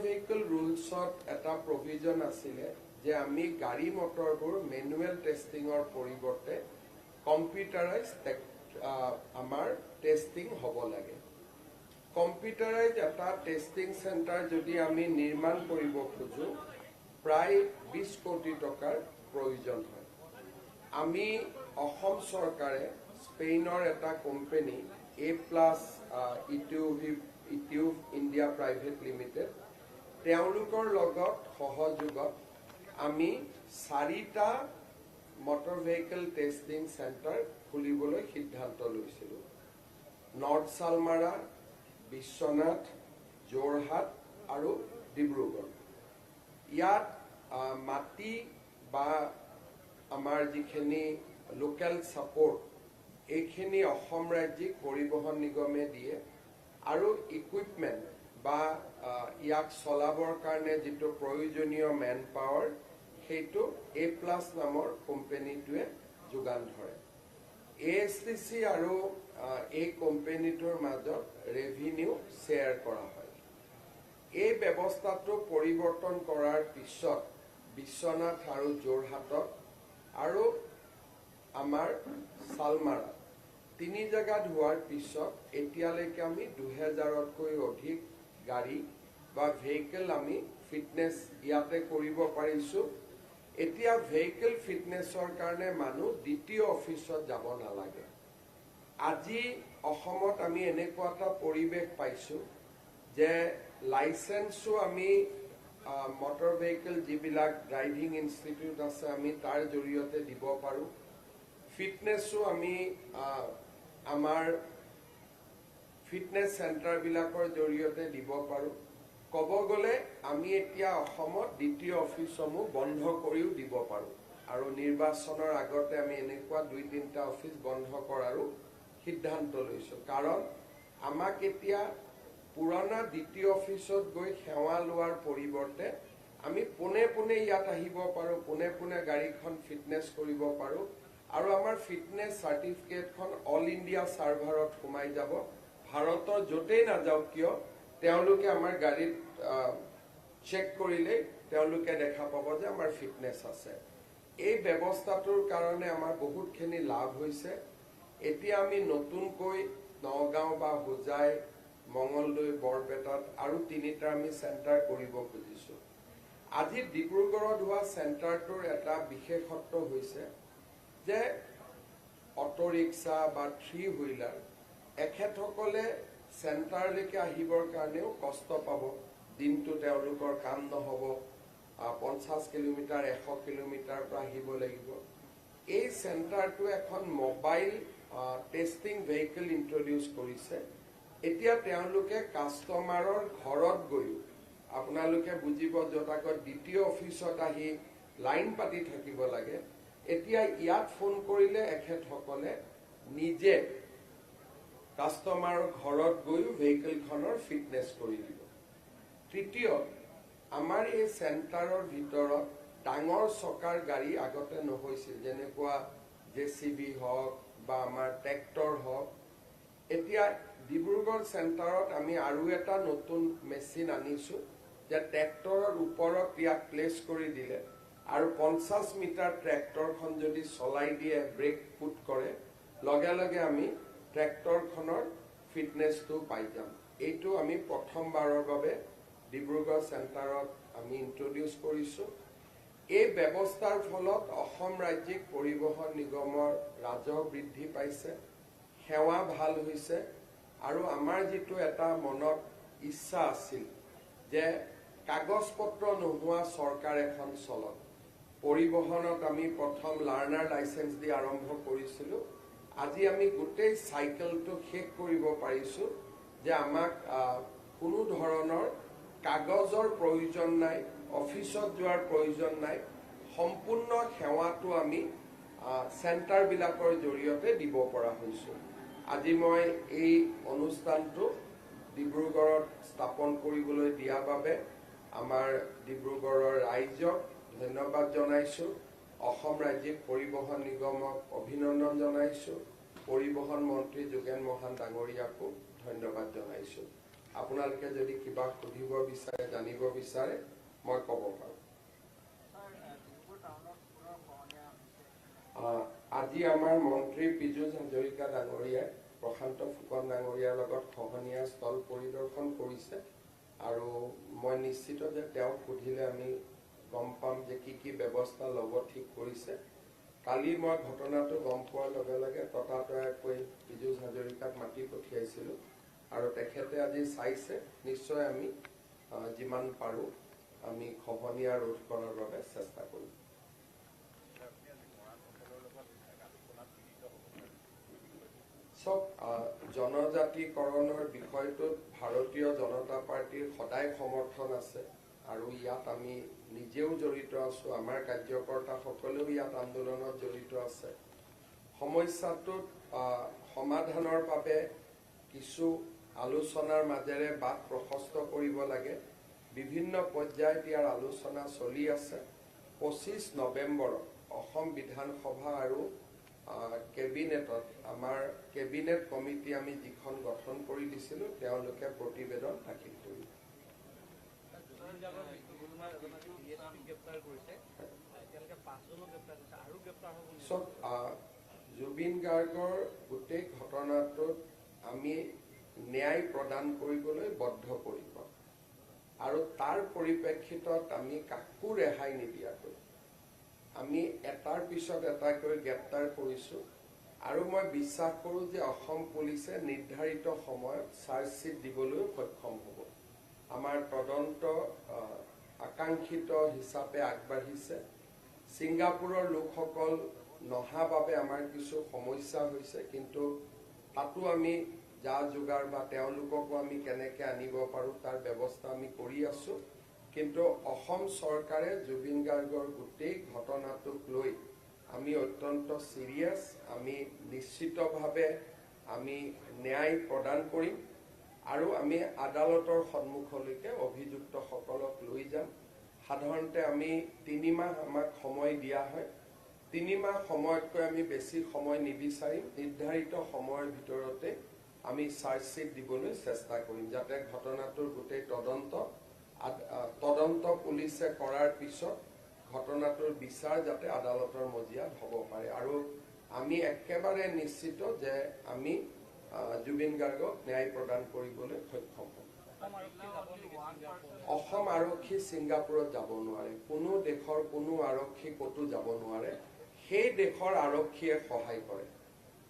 Vehicle ৰুলছত এটা provision আছিলে যে আমি গাড়ী মটৰবোৰ মেনুৱেল টেষ্টিঙৰ পৰিৱৰ্তে কম্পিউটাৰাইজ আমাৰ টেষ্টিং হ'ব লাগে। কম্পিউটাৰাইজ এটা টেষ্টিং চেণ্টাৰ যদি আমি নিৰ্মাণ কৰিব খোজো প্ৰায় 20 কোটি টকাৰ প্ৰয়োজন হয়। আমি অসম চৰকাৰে স্পেইনৰ এটা company A+ ইটিউব India private limited তেওঁলোকৰ লগত সহযোগত আমি 4টা মটৰ ভেহিকল টেষ্টিং চেণ্টাৰ খুলিবলৈ সিদ্ধান্ত লৈছিলোঁ। নৰ্থ চালমাৰা, বিশ্বনাথ, যোৰহাট আৰু ডিব্ৰুগড়। ইয়াত মাটি বা আমাৰ যিখিনি লোকেল ছাপোৰ্ট এইখিনি অসম ৰাজ্যিক পৰিবহণ নিগমে দিয়ে আৰু ইকুইপমেণ্ট বা ইয়াক চলাবৰ কাৰণে যিটো প্ৰয়োজনীয় মেন পাৱাৰ সেইটো A+ নামৰ কোম্পানীটোৱে যোগান ধৰে। ASTC আৰু এই কোম্পানীটোৰ মাজত ৰেভিনিউ শ্বেয়াৰ কৰা হয়। এই ব্যৱস্থাটো পৰিৱৰ্তন কৰাৰ পিছত বিশ্বনাথ আৰু যোৰহাটত আৰু আমাৰ চালমাৰা 3 জেগাত হোৱাৰ পিছত এতিয়ালৈকে আমি 2000তকৈ অধিক গাড়ী বা ভেহিকল আমি ফিটনেছ ইয়াতে কৰিব পাৰিছোঁ। এতিয়া ভেহিকল ফিটনেছৰ কাৰণে মানুহ দ্বিতীয় অফিচত যাব নালাগে। আজি অসমত আমি এনেকুৱা এটা পৰিৱেশ পাইছোঁ যে লাইচেন্সো আমি মটৰ ভেহিকল যিবিলাক ড্ৰাইভিং ইনষ্টিটিউট আছে আমি তাৰ জৰিয়তে দিব পাৰোঁ। ফিটনেছো আমি আমাৰ ফিটনেছ চেণ্টাৰবিলাকৰ জৰিয়তে দিব পাৰোঁ। ক'ব গ'লে আমি এতিয়া অসমত দ্বিতীয় অফিচসমূহ বন্ধ কৰিও দিব পাৰোঁ আৰু নিৰ্বাচনৰ আগতে আমি এনেকুৱা 2-3টা অফিচ বন্ধ কৰাৰো সিদ্ধান্ত লৈছোঁ। কাৰণ আমাক এতিয়া পুৰণা দ্বিতীয় অফিচত গৈ সেৱা লোৱাৰ পৰিৱৰ্তে আমি পোনে পোনে ইয়াত আহিব পাৰোঁ, পোনে পোনে গাড়ীখন ফিটনেছ কৰিব পাৰোঁ আৰু আমাৰ ফিটনেছ চাৰ্টিফিকেটখন অল ইণ্ডিয়া ছাৰ্ভাৰত সোমাই যাব। ভাৰতৰ য'তেই নাযাওক কিয় তেওঁলোকে আমাৰ গাড়ীত চেক কৰিলেই তেওঁলোকে দেখা পাব যে আমাৰ ফিটনেছ আছে। এই ব্যৱস্থাটোৰ কাৰণে আমাৰ বহুতখিনি লাভ হৈছে। এতিয়া আমি নতুনকৈ নগাঁও বা হোজাই, মঙলদৈ, বৰপেটাত আৰু 3টা আমি চেণ্টাৰ কৰিব খুজিছোঁ। আজি ডিব্ৰুগড়ত হোৱা চেণ্টাৰটোৰ এটা বিশেষত্ব হৈছে যে অটো ৰিক্সা বা 3 হুইলাৰ এখেতসকলে চেণ্টাৰলৈকে আহিবৰ কাৰণেও কষ্ট পাব। দিনটো তেওঁলোকৰ কাম নহ'ব, 50 কিলোমিটাৰ 100 কিলোমিটাৰ পৰা আহিব লাগিব। এই চেণ্টাৰটোৱে এখন মোবাইল টেষ্টিং ভেহিকল ইন্ট্ৰডিউচ কৰিছে। এতিয়া তেওঁলোকে কাষ্টমাৰৰ ঘৰত গৈও আপোনালোকে বুজিব য'ত আগত দ্বিতীয় অফিচত আহি লাইন পাতি থাকিব লাগে, এতিয়া ইয়াত ফোন কৰিলে এখেতসকলে নিজে কাষ্টমাৰৰ ঘৰত গৈও ভেহিকলখনৰ ফিটনেছ কৰি দিব। তৃতীয়, আমাৰ এই চেণ্টাৰৰ ভিতৰত ডাঙৰ চকাৰ গাড়ী আগতে নহৈছিল, যেনেকুৱা JCB হওক বা আমাৰ ট্ৰেক্টৰ হওক। এতিয়া ডিব্ৰুগড় চেণ্টাৰত আমি আৰু এটা নতুন মেচিন আনিছোঁ যে ট্ৰেক্টৰৰ ওপৰত ইয়াক প্লেচ কৰি দিলে আৰু 50 মিটাৰ ট্ৰেক্টৰখন যদি চলাই দিয়ে, ব্ৰেক পুট কৰে, লগে লগে আমি ট্ৰেক্টৰখনৰ ফিটনেছটো পাই যাম। এইটো আমি প্ৰথমবাৰৰ বাবে ডিব্ৰুগড় চেণ্টাৰত আমি ইন্ট্ৰডিউচ কৰিছোঁ। এই ব্যৱস্থাৰ ফলত অসম ৰাজ্যিক পৰিবহণ নিগমৰ ৰাজহ বৃদ্ধি পাইছে, সেৱা ভাল হৈছে আৰু আমাৰ যিটো এটা মনত ইচ্ছা আছিল যে কাগজ পত্ৰ নোহোৱা চৰকাৰ এখন চলক, পৰিবহণত আমি প্ৰথম লাৰ্ণাৰ লাইচেন্স দি আৰম্ভ কৰিছিলোঁ। আজি আমি গোটেই চাইকেলটো শেষ কৰিব পাৰিছোঁ যে আমাক কোনো ধৰণৰ কাগজৰ প্ৰয়োজন নাই, অফিচত যোৱাৰ প্ৰয়োজন নাই, সম্পূৰ্ণ সেৱাটো আমি চেণ্টাৰবিলাকৰ জৰিয়তে দিব পৰা হৈছোঁ। আজি মই এই অনুষ্ঠানটো ডিব্ৰুগড়ত স্থাপন কৰিবলৈ দিয়াৰ বাবে আমাৰ ডিব্ৰুগড়ৰ ৰাইজক ধন্যবাদ জনাইছোঁ। অসম ৰাজ্যিক পৰিবহণ নিগমক অভিনন্দন জনাইছোঁ। পৰিবহণ মন্ত্ৰী যোগেন মহান ডাঙৰীয়াকো ধন্যবাদ জনাইছোঁ। আপোনালোকে যদি কিবা সুধিব বিচাৰে জানিব বিচাৰে মই ক'ব পাৰোঁ। আজি আমাৰ মন্ত্ৰী পীযুষ হাজৰিকা ডাঙৰীয়াই প্ৰশান্ত ফুকন ডাঙৰীয়াৰ লগত খহনীয়া স্থল পৰিদৰ্শন কৰিছে আৰু মই নিশ্চিত যে তেওঁক সুধিলে আমি গম পাম যে কি ব্যৱস্থা ল'ব ঠিক কৰিছে। কালি মই ঘটনাটো গম পোৱাৰ লগে লগে ততাতয়াকৈ পীযুষ হাজৰিকাক মাতি পঠিয়াইছিলোঁ আৰু তেখেতে আজি চাইছে। নিশ্চয় আমি যিমান পাৰোঁ আমি খহনীয়া ৰোধ কৰাৰ বাবে চেষ্টা কৰিম। চব জনজাতিকৰণৰ বিষয়টোত ভাৰতীয় জনতা পাৰ্টিৰ সদায় সমৰ্থন আছে আৰু ইয়াত আমি নিজেও জড়িত আছোঁ, আমাৰ কাৰ্যকৰ্তাসকলেও ইয়াত আন্দোলনত জড়িত আছে। সমস্যাটোত সমাধানৰ বাবে কিছু আলোচনাৰ মাজেৰে বাট প্ৰশস্ত কৰিব লাগে। বিভিন্ন পৰ্যায়ত ইয়াৰ আলোচনা চলি আছে। 25 নৱেম্বৰত অসম বিধানসভা আৰু কেবিনেটত আমাৰ কেবিনেট কমিটি আমি যিখন গঠন কৰি দিছিলোঁ তেওঁলোকে প্ৰতিবেদন দাখিল কৰিব। জুবিন গাৰ্গৰ গোটেই ঘটনাটোত আমি ন্যায় প্ৰদান কৰিবলৈ বদ্ধপৰিকৰ আৰু তাৰ পৰিপ্ৰেক্ষিতত আমি কাকো ৰেহাই নিদিয়াকৈ আমি এটাৰ পিছত এটাকৈ গ্ৰেপ্তাৰ কৰিছোঁ আৰু মই বিশ্বাস কৰোঁ যে অসম পুলিচে নিৰ্ধাৰিত সময়ত চাৰ্জশ্বীট দিবলৈ সক্ষম হ'ব। আমাৰ তদন্ত আকাংক্ষিত হিচাপে আগবাঢ়িছে। ছিংগাপুৰৰ লোকসকল নহা বাবে আমাৰ কিছু সমস্যা হৈছে, কিন্তু তাতো আমি যা যোগাৰ বা তেওঁলোককো আমি কেনেকৈ আনিব পাৰোঁ তাৰ ব্যৱস্থা আমি কৰি আছোঁ। কিন্তু অসম চৰকাৰে জুবিন গাৰ্গৰ গোটেই ঘটনাটোক লৈ আমি অত্যন্ত চিৰিয়াছ। আমি নিশ্চিতভাৱে আমি ন্যায় প্ৰদান কৰিম আৰু আমি আদালতৰ সন্মুখলৈকে অভিযুক্তসকলক লৈ যাম। সাধাৰণতে আমি 3 মাহ আমাক সময় দিয়া হয়। 3 মাহ সময়তকৈ আমি বেছি সময় নিবিচাৰিম। নিৰ্ধাৰিত সময়ৰ ভিতৰতে আমি চাৰ্জশ্বীট দিবলৈ চেষ্টা কৰিম, যাতে ঘটনাটোৰ গোটেই তদন্ত পুলিচে কৰাৰ পিছত ঘটনাটোৰ বিচাৰ যাতে আদালতৰ মজিয়াত হ'ব পাৰে। আৰু আমি একেবাৰে নিশ্চিত যে আমি জুবিন গাৰ্গক ন্যায় প্ৰদান কৰিবলৈ সক্ষম হ'ম। অসম আৰক্ষী ছিংগাপুৰত যাব নোৱাৰে। কোনো দেশৰ কোনো আৰক্ষী ক'তো যাব নোৱাৰে। সেই দেশৰ আৰক্ষীয়ে সহায় কৰে।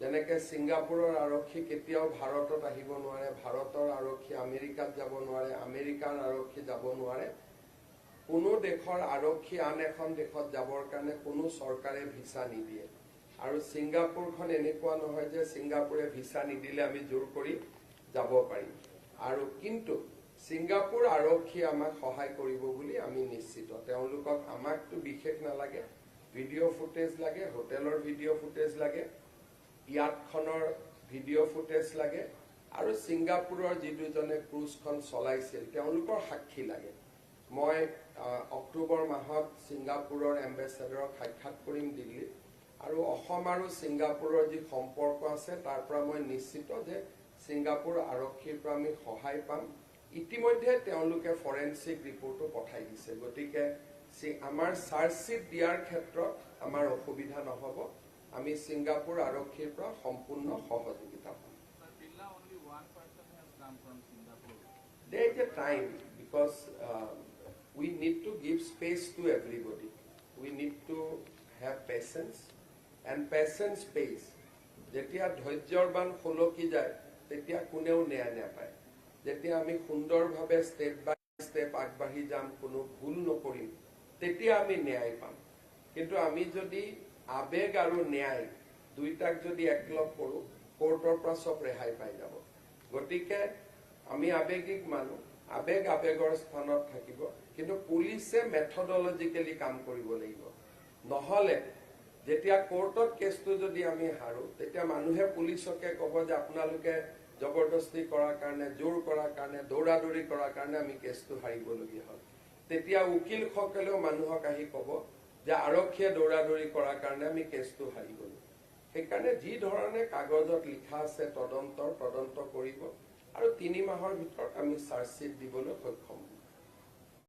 যেনেকৈ ছিংগাপুৰৰ আৰক্ষী কেতিয়াও ভাৰতত আহিব নোৱাৰে, ভাৰতৰ আৰক্ষী আমেৰিকাত যাব নোৱাৰে, আমেৰিকাৰ আৰক্ষী যাব নোৱাৰে। কোনো দেশৰ আৰক্ষী আন এখন দেশত যাবৰ কাৰণে কোনো চৰকাৰে ভিছা নিদিয়ে। আৰু ছিংগাপুৰখন এনেকুৱা নহয় যে ছিংগাপুৰে ভিছা নিদিলে আমি জোৰ কৰি যাব পাৰিম। আৰু কিন্তু ছিংগাপুৰ আৰক্ষীয়ে আমাক সহায় কৰিব বুলি আমি নিশ্চিত। তেওঁলোকক আমাকতো বিশেষ নালাগে, ভিডিঅ' ফুটেজ লাগে, হোটেলৰ ভিডিঅ' ফুটেজ লাগে, ইয়াতখনৰ ভিডিঅ' ফুটেজ লাগে আৰু ছিংগাপুৰৰ যি দুজনে ক্ৰুজখন চলাইছিল তেওঁলোকৰ সাক্ষী লাগে। মই অক্টোবৰ মাহত ছিংগাপুৰৰ এম্বেচাডৰক সাক্ষাৎ কৰিম দিল্লীত আৰু অসম আৰু ছিংগাপুৰৰ যি সম্পৰ্ক আছে তাৰ পৰা মই নিশ্চিত যে ছিংগাপুৰ আৰক্ষীৰ পৰা আমি সহায় পাম। ইতিমধ্যে তেওঁলোকে ফৰেনচিক ৰিপৰ্টো পঠাই দিছে। গতিকে আমাৰ চাৰ্জশ্বীট দিয়াৰ ক্ষেত্ৰত আমাৰ অসুবিধা নহ'ব। আমি ছিংগাপুৰ আৰক্ষীৰ পৰা সম্পূৰ্ণ সহযোগিতা পাম। There is a time because we need to give space to everybody. We need to have patience and patience pays. যেতিয়া ধৈৰ্যবান খলকি যায় তেতিয়া কোনেও ন্যায় নাপায়। যেতিয়া আমি সুন্দৰভাৱে ষ্টেপ বাই ষ্টেপ আগবাঢ়ি যাম, কোনো ভুল নকৰিম, তেতিয়া আমি ন্যায় পাম। কিন্তু আমি যদি আবেগ আৰু ন্যায় দুইটাক যদি একলগ কৰোঁ, কোৰ্টৰ পৰা চব ৰেহাই পাই যাব। গতিকে আমি আবেগিক মানুহ, আবেগ আবেগৰ স্থানত থাকিব, কিন্তু পুলিচে মেথডলজিকেলি কাম কৰিব লাগিব। নহ'লে যেতিয়া কোৰ্টত কেছটো যদি আমি হাৰোঁ তেতিয়া মানুহে পুলিচকে ক'ব যে আপোনালোকে জবৰদস্তি কৰাৰ কাৰণে, জোৰ কৰাৰ কাৰণে, দৌৰা দৌৰি কৰাৰ কাৰণে আমি কেছটো হাৰিবলগীয়া হ'ল। তেতিয়া উকিলসকলেও মানুহক আহি ক'ব যে আৰক্ষীয়ে দৌৰা দৌৰি কৰাৰ কাৰণে আমি কেছটো হাৰি গ'লো। সেইকাৰণে যি ধৰণে কাগজত লিখা আছে তদন্ত কৰিব আৰু 3 মাহৰ ভিতৰত আমি চাৰ্জশ্বিট দিবলৈ সক্ষম হ'ম।